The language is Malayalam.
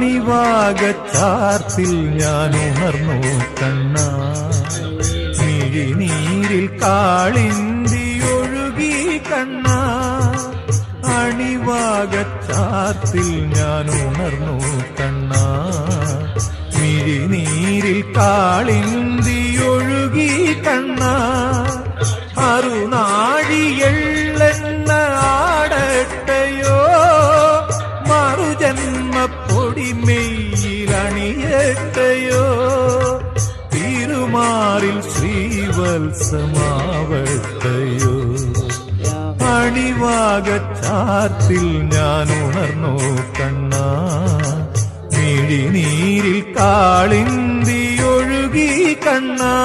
അണിവാകച്ചാർത്തിൽ ഞാൻ ഉണർന്നു കണ്ണാ, മിഴിനീരിൽ കാളിന്തി ഒഴുകി കണ്ണാ. അണിവാകച്ചാർത്തിൽ ഞാൻ ഉണർന്നു കണ്ണാ, മിഴിനീരിൽ കാളിന്തി ഒഴുകി കണ്ണാ. അറുനാഴിയെള്ളെണ്ണ ആടട്ടയോ, മറുജന്മപ്പൊടിമെയിലണിയട്ടയോ, തിരുമാറിൽ ശ്രീവത്സമാവട്ടയോ. അണിവാകച്ചാർത്തിൽ ഞാൻ ഉണർന്നു കണ്ണാ, മിഴിനീരിൽ കാളിന്തി ഒഴുകി കണ്ണാ.